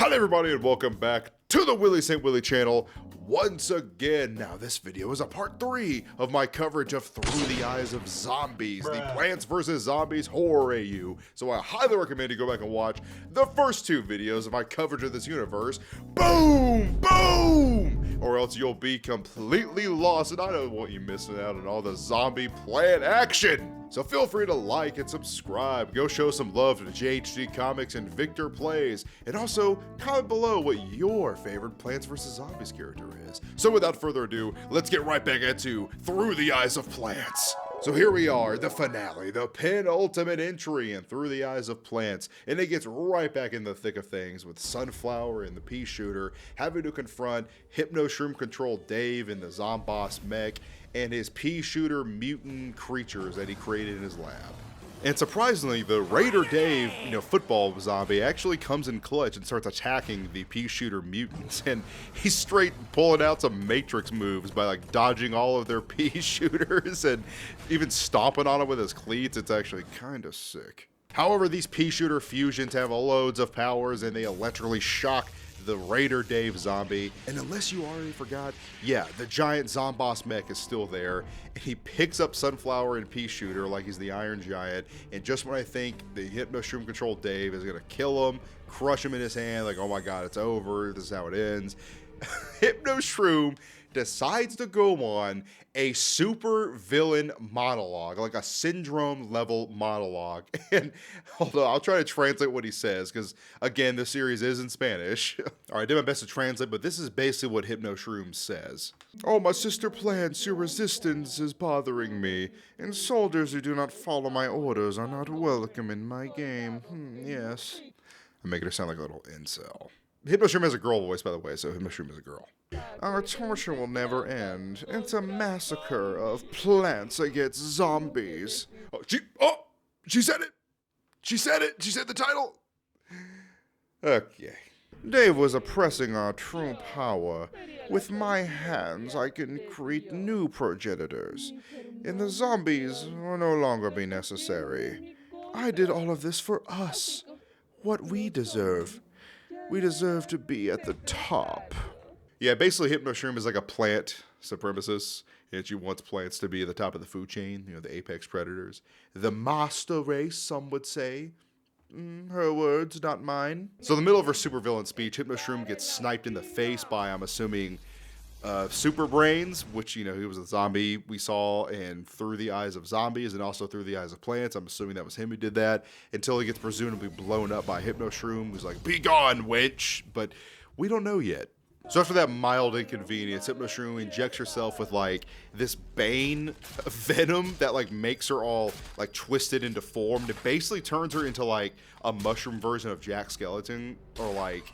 Howdy everybody and welcome back to the Saintwilly channel once again. Now this video is a part 3 of my coverage of Through the Eyes of Zombies, the Plants vs. Zombies horror AU. So I highly recommend you go back and watch the first 2 videos of my coverage of this universe. Boom! Boom! Or else you'll be completely lost and I don't want you missing out on all the zombie plant action. So feel free to like and subscribe, go show some love to JHD Comics and VrictoPlays, and also comment below what your favorite Plants vs. Zombies character is. So without further ado, let's get right back into Through the Eyes of Plants. So here we are, the finale, the penultimate entry in Through the Eyes of Plants, and it gets right back in the thick of things with Sunflower and the pea shooter having to confront hypno-shroom-controlled Dave and the Zomboss mech, and his pea shooter mutant creatures that he created in his lab. And surprisingly, the Raider Dave, football zombie actually comes in clutch and starts attacking the pea shooter mutants, and he's straight pulling out some Matrix moves by like dodging all of their pea shooters and even stomping on them with his cleats. It's actually kind of sick. However, these pea shooter fusions have loads of powers and they electrically shock the Raider Dave zombie, and unless you already forgot, yeah, the giant Zomboss mech is still there, and he picks up Sunflower and Pea Shooter like he's the Iron Giant, and just when I think the Hypno-Shroom controlled Dave is gonna kill him, crush him in his hand, like, oh my god, it's over, this is how it ends, Hypno-Shroom decides to go on a super villain monologue, like a syndrome level monologue. And hold on, I'll try to translate what he says, because again, the series is in Spanish. All right, I did my best to translate, but this is basically what Hypno-Shroom says. Oh, my sister plants, your resistance is bothering me, and soldiers who do not follow my orders are not welcome in my game. Yes. I'm making her sound like a little incel. Hypno-Shroom has a girl voice, by the way, so Hypno-Shroom is a girl. Our torture will never end. It's a massacre of plants against zombies. She said it! She said it! She said the title! Okay. Dave was oppressing our true power. With my hands, I can create new progenitors, and the zombies will no longer be necessary. I did all of this for us. What we deserve. We deserve to be at the top. Yeah, basically Hypno-Shroom is like a plant supremacist, and she wants plants to be at the top of the food chain, the apex predators. The master race, some would say. Her words, not mine. So in the middle of her supervillain speech, Hypno-Shroom gets sniped in the face by, I'm assuming, Super Brains, which, he was a zombie we saw in Through the Eyes of Zombies and also Through the Eyes of Plants. I'm assuming that was him who did that, until he gets presumably blown up by Hypno-Shroom, who's like, be gone, wench! But we don't know yet. So after that mild inconvenience, Hypno-Shroom injects herself with like this Bane venom that like makes her all like twisted into form. It basically turns her into like a mushroom version of Jack Skeleton, or like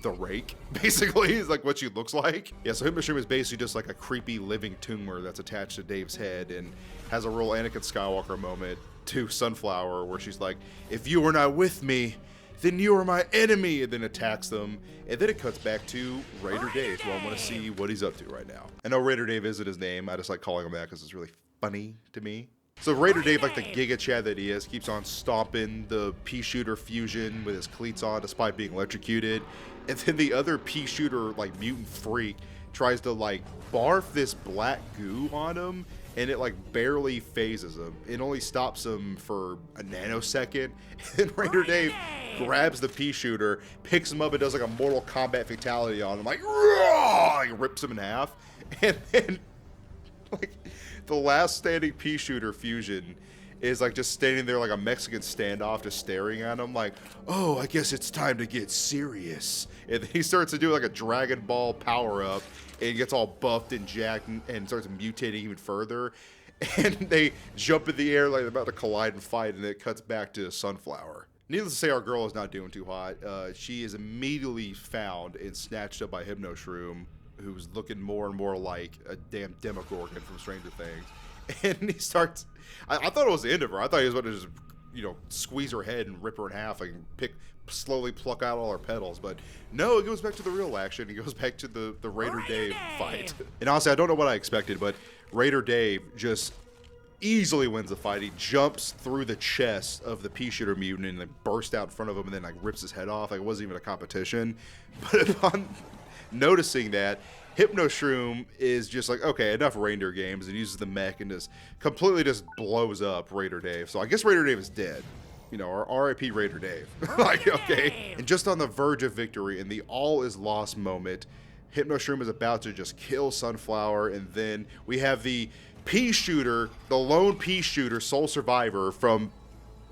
the Rake, basically, is like what she looks like. Yeah, so Hypno-Shroom is basically just like a creepy living tumor that's attached to Dave's head, and has a real Anakin Skywalker moment to Sunflower where she's like, if you were not with me, then you are my enemy, and then attacks them. And then it cuts back to Raider Dave, who I want to see what he's up to right now. I know Raider Dave isn't his name, I just like calling him that because it's really funny to me. So Raider Dave, like the Giga Chad that he is, keeps on stomping the pea shooter fusion with his cleats on despite being electrocuted. And then the other pea shooter, like mutant freak, tries to like barf this black goo on him, and it like barely phases him. It only stops him for a nanosecond. And Raider Dave grabs the pea shooter, picks him up, and does like a Mortal Kombat fatality on him, like, like rips him in half. And then like the last standing pea shooter fusion is like just standing there like a Mexican standoff, just staring at him like, oh, I guess it's time to get serious. And then he starts to do like a Dragon Ball power up, and he gets all buffed and jacked and starts mutating even further. And they jump in the air like they're about to collide and fight, and it cuts back to Sunflower. Needless to say, our girl is not doing too hot. She is immediately found and snatched up by Hypno-Shroom, who's looking more and more like a damn Demogorgon from Stranger Things. And he starts, I thought it was the end of her. I thought he was about to just, squeeze her head and rip her in half and slowly pluck out all her petals. But no, it goes back to the real action. It goes back to the Raider Dave fight. And honestly, I don't know what I expected, but Raider Dave just easily wins the fight. He jumps through the chest of the pea shooter mutant and like bursts out in front of him and then like rips his head off. Like, it wasn't even a competition. But upon noticing that, Hypnoshroom is just like, okay, enough reindeer games, and uses the mech and just completely just blows up Raider Dave. So I guess Raider Dave is dead. You know, our R.I.P. Raider Dave. Like, okay. And just on the verge of victory in the all is lost moment, Hypnoshroom is about to just kill Sunflower, and then we have the pea shooter, the lone pea shooter, sole survivor from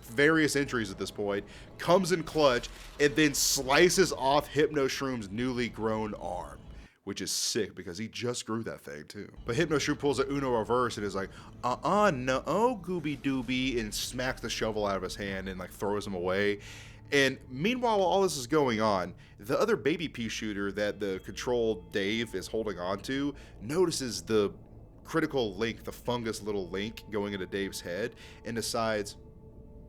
various entries at this point, comes in clutch and then slices off Hypnoshroom's newly grown arm, which is sick because he just grew that thing too. But Hypnoshroom pulls a Uno reverse and is like, no, Gooby Dooby, and smacks the shovel out of his hand and like throws him away. And meanwhile, while all this is going on, the other baby pea shooter that the controlled Dave is holding on to notices the critical link, the fungus little link going into Dave's head, and decides,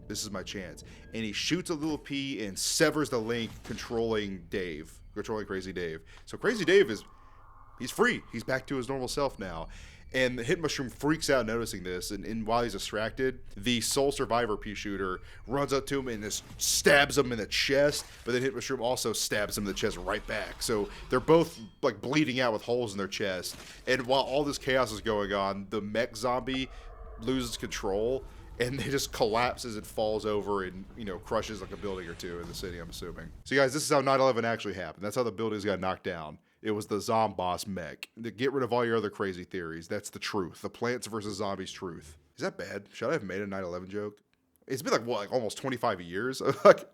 this is my chance. And he shoots a little pea and severs the link controlling Crazy Dave. So Crazy Dave he's free. He's back to his normal self now. And the Hypnoshroom freaks out noticing this, and while he's distracted, the sole survivor pea shooter runs up to him and just stabs him in the chest, but then Hypnoshroom also stabs him in the chest right back. So they're both like bleeding out with holes in their chest. And while all this chaos is going on, the mech zombie loses control, and it just collapses and falls over and, you know, crushes like a building or two in the city, I'm assuming. So guys, this is how 9/11 actually happened. That's how the buildings got knocked down. It was the Zomboss mech. Get rid of all your other crazy theories. That's the truth. The Plants vs. Zombies truth. Is that bad? Should I have made a 9/11 joke? It's been like, what, like almost 25 years? Like,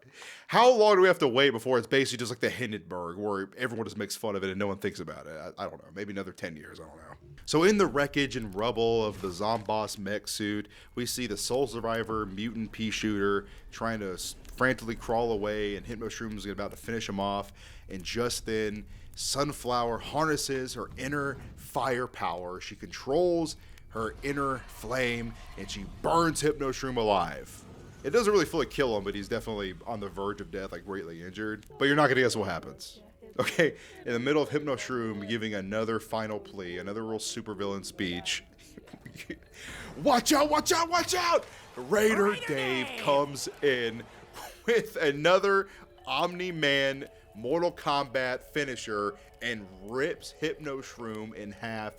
how long do we have to wait before it's basically just like the Hindenburg, where everyone just makes fun of it and no one thinks about it? I don't know. Maybe another 10 years. I don't know. So in the wreckage and rubble of the Zomboss mech suit, we see the sole survivor mutant pea shooter trying to frantically crawl away, and Hypnoshroom is about to finish him off. And just then, Sunflower harnesses her inner fire power. She controls her inner flame, and she burns Hypnoshroom alive. It doesn't really fully kill him, but he's definitely on the verge of death, like greatly injured. But you're not gonna guess what happens. Okay, in the middle of Hypnoshroom giving another final plea, another real supervillain speech. Watch out, watch out, watch out! Raider Dave comes in with another Omni-Man Mortal Kombat finisher and rips Hypnoshroom in half,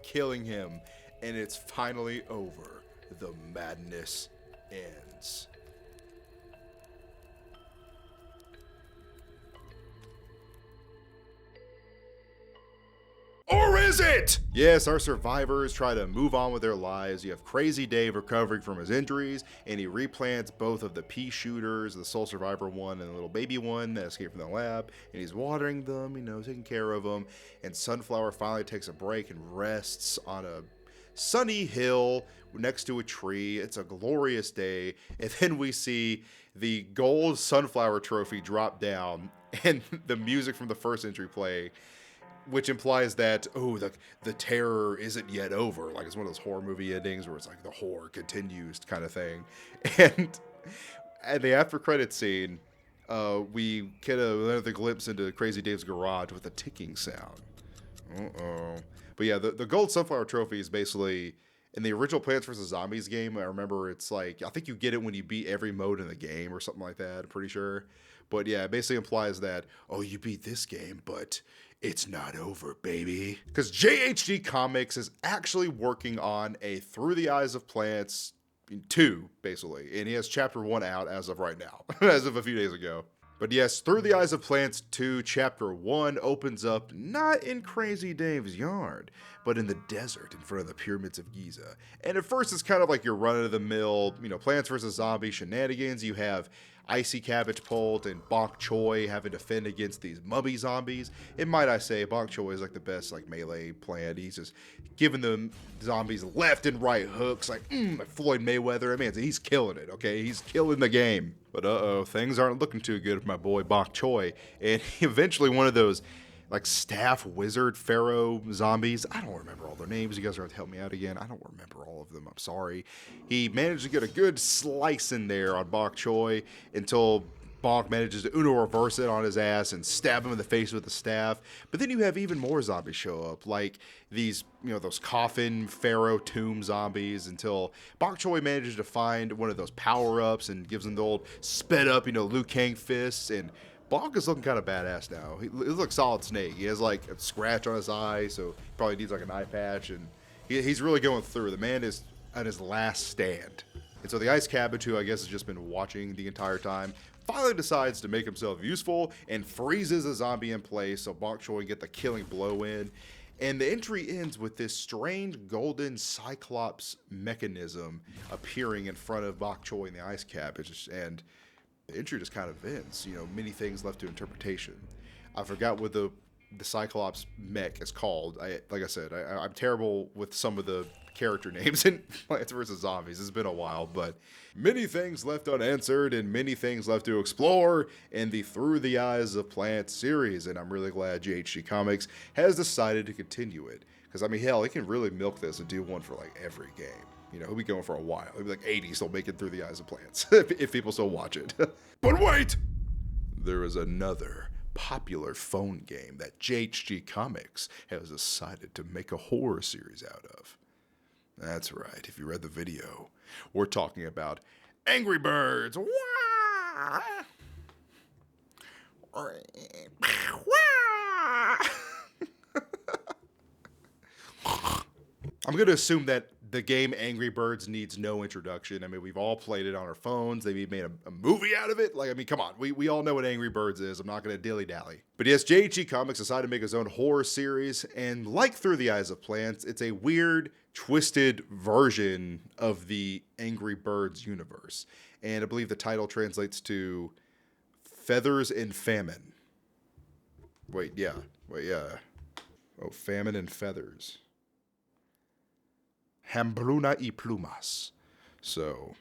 killing him. And it's finally over. The madness ends. Or is it? Yes, our survivors try to move on with their lives. You have Crazy Dave recovering from his injuries, and he replants both of the pea shooters, the sole survivor one and the little baby one that escaped from the lab, and he's watering them, you know, taking care of them. And Sunflower finally takes a break and rests on a sunny hill next to a tree. It's a glorious day. And then we see the gold Sunflower trophy drop down and the music from the first entry play, which implies that, oh, the terror isn't yet over. Like, it's one of those horror movie endings where it's like the horror continues kind of thing. And at the after credits scene, we get another glimpse into Crazy Dave's garage with a ticking sound. Uh-oh. But yeah, the gold Sunflower trophy is basically, in the original Plants vs. Zombies game, I remember it's like, I think you get it when you beat every mode in the game or something like that, I'm pretty sure. But yeah, it basically implies that, oh, you beat this game, but it's not over, baby. Because JHD Comics is actually working on a Through the Eyes of Plants 2, basically. And he has chapter 1 out as of right now, as of a few days ago. But yes, Through the Eyes of Plants 2, chapter 1 opens up not in Crazy Dave's yard, but in the desert in front of the pyramids of Giza. And at first it's kind of like your run-of-the-mill, you know, Plants vs. Zombies shenanigans. You have Icy Cabbage Pult and Bok Choy having to fend against these mummy zombies. And might I say, Bok Choy is like the best like melee plant. He's just giving them zombies left and right hooks like Floyd Mayweather. I mean, he's killing it, okay? He's killing the game. But uh-oh, things aren't looking too good for my boy Bok Choy. And eventually one of those like staff wizard pharaoh zombies, I don't remember all their names, you guys are going to help me out again, I don't remember all of them, I'm sorry. He managed to get a good slice in there on Bok Choy until Bonk manages to Uno reverse it on his ass and stab him in the face with the staff. But then you have even more zombies show up, like these, those coffin pharaoh tomb zombies, until Bok Choy manages to find one of those power-ups and gives him the old sped up, Liu Kang fists. And Bonk is looking kind of badass now. He looks like Solid Snake. He has like a scratch on his eye, so he probably needs like an eye patch, and he's really going through. The man is at his last stand. And so the Ice Cabbage, who I guess has just been watching the entire time, finally decides to make himself useful and freezes a zombie in place so Bok Choy can get the killing blow in. And the entry ends with this strange golden cyclops mechanism appearing in front of Bok Choy and the Ice Cabbage. And the entry just kind of ends, many things left to interpretation. I forgot what the cyclops mech is called. Like I said, I'm terrible with some of the character names in Plants vs. Zombies. It's been a while, but many things left unanswered and many things left to explore in the Through the Eyes of Plants series, and I'm really glad GHG Comics has decided to continue it. Because, I mean, hell, it can really milk this and do one for, like, every game. He'll be going for a while. He'll be like 80 still making Through the Eyes of Plants, if people still watch it. But wait! There is another popular phone game that GHG Comics has decided to make a horror series out of. That's right, if you read the video, we're talking about Angrybirds. I'm going to assume that the game Angry Birds needs no introduction. I mean, we've all played it on our phones. They've made a movie out of it. Like, I mean, come on. We all know what Angry Birds is. I'm not going to dilly-dally. But yes, JG Comics decided to make his own horror series. And like Through the Eyes of Plants, it's a weird, twisted version of the Angry Birds universe. And I believe the title translates to Feathers in Famine. Wait, yeah. Oh, Famine and Feathers. Hambruna y plumas. So,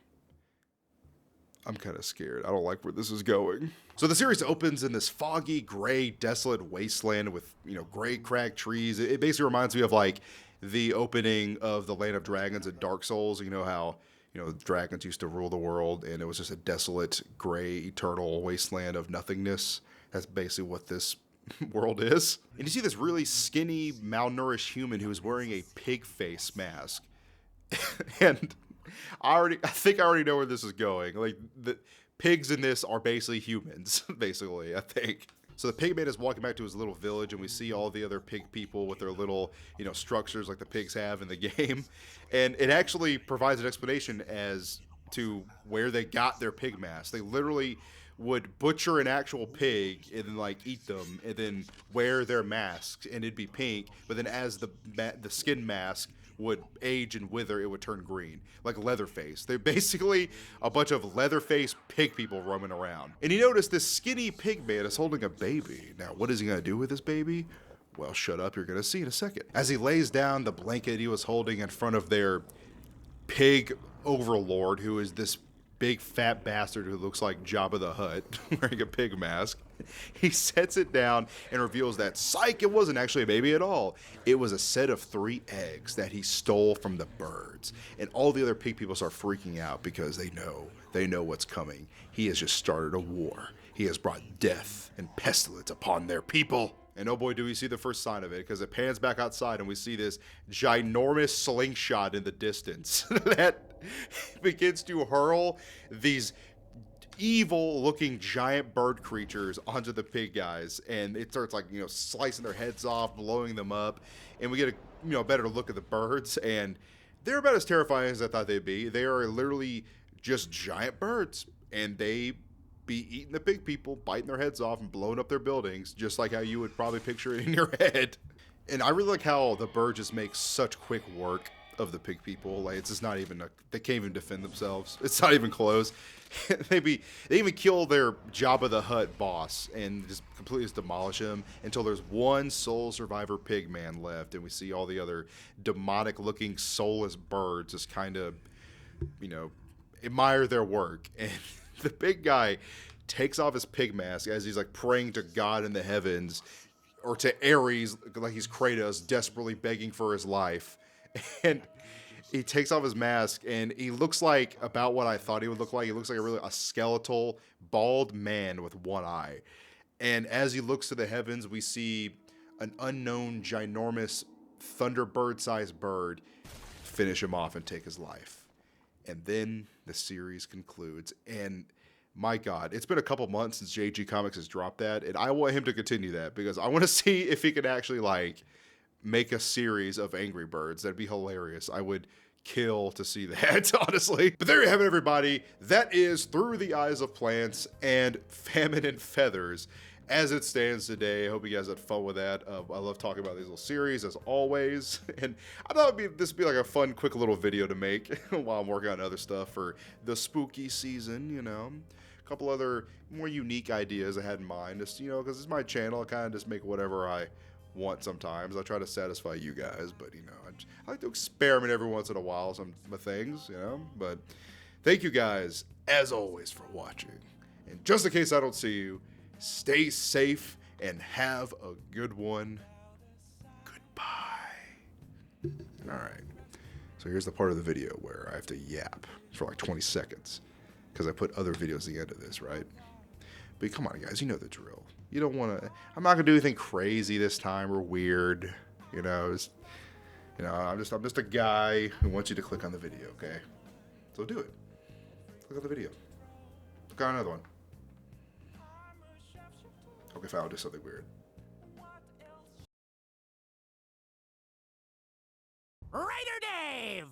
I'm kind of scared. I don't like where this is going. So the series opens in this foggy, gray, desolate wasteland with, gray, cracked trees. It basically reminds me of, like, the opening of the Land of Dragons and Dark Souls. You know how, dragons used to rule the world, and it was just a desolate, gray, eternal wasteland of nothingness. That's basically what this world is. And you see this really skinny, malnourished human who is wearing a pig face mask. And I think I already know where this is going. Like, the pigs in this are basically humans, basically, I think. So the pig man is walking back to his little village, and we see all the other pig people with their little, structures like the pigs have in the game. And it actually provides an explanation as to where they got their pig masks. They literally would butcher an actual pig and then, like, eat them and then wear their masks, and it'd be pink. But then as the skin mask would age and wither, it would turn green, like Leatherface. They're basically a bunch of Leatherface pig people roaming around. And you notice this skinny pig man is holding a baby. Now, what is he gonna do with this baby? Well, shut up, you're gonna see in a second. As he lays down the blanket he was holding in front of their pig overlord, who is this big fat bastard who looks like Jabba the Hutt wearing a pig mask, he sets it down and reveals that, psych, it wasn't actually a baby at all. It was a set of 3 eggs that he stole from the birds. And all the other pig people start freaking out because they know what's coming. He has just started a war. He has brought death and pestilence upon their people. And oh boy, do we see the first sign of it, because it pans back outside and we see this ginormous slingshot in the distance that begins to hurl these evil-looking giant bird creatures onto the pig guys, and it starts, like, slicing their heads off, blowing them up, and we get a better look at the birds, and they're about as terrifying as I thought they'd be. They are literally just giant birds, and they be eating the pig people, biting their heads off and blowing up their buildings, just like how you would probably picture it in your head. And I really like how the birds just make such quick work of the pig people. Like, it's just not even they can't even defend themselves. It's not even close. They even kill their Jabba the Hutt boss and just completely just demolish him until there's one sole survivor pig man left, and we see all the other demonic looking soulless birds just kind of, admire their work. And the big guy takes off his pig mask as he's, like, praying to God in the heavens, or to Ares, like he's Kratos, desperately begging for his life. And he takes off his mask and he looks like about what I thought he would look like. He looks like a skeletal, bald man with one eye. And as he looks to the heavens, we see an unknown, ginormous, thunderbird-sized bird finish him off and take his life. And then the series concludes. And my God, it's been a couple months since JG Comics has dropped that, and I want him to continue that because I want to see if he can actually like make a series of Angrybirds. That'd be hilarious. I would kill to see that, honestly. But there you have it, everybody. That is Through the Eyes of Plants and Famine and Feathers as it stands today. I hope you guys had fun with that. I love talking about these little series as always. And I thought this would be like a fun, quick little video to make while I'm working on other stuff for the spooky season, you know. A couple other more unique ideas I had in mind, just, you know, because it's my channel. I kind of just make whatever I want sometimes. I try to satisfy you guys, but, you know, I like to experiment every once in a while with things, you know. But thank you guys, as always, for watching. And just in case I don't see you, stay safe and have a good one. Goodbye. All right. So here's the part of the video where I have to yap for like 20 seconds because I put other videos at the end of this, right? But come on, guys, you know the drill. You don't want to. I'm not gonna do anything crazy this time or weird. You know, I'm just a guy who wants you to click on the video. Okay, so do it. Click on the video. Click on another one. Okay, fine. I'll do something weird. Writer Dave!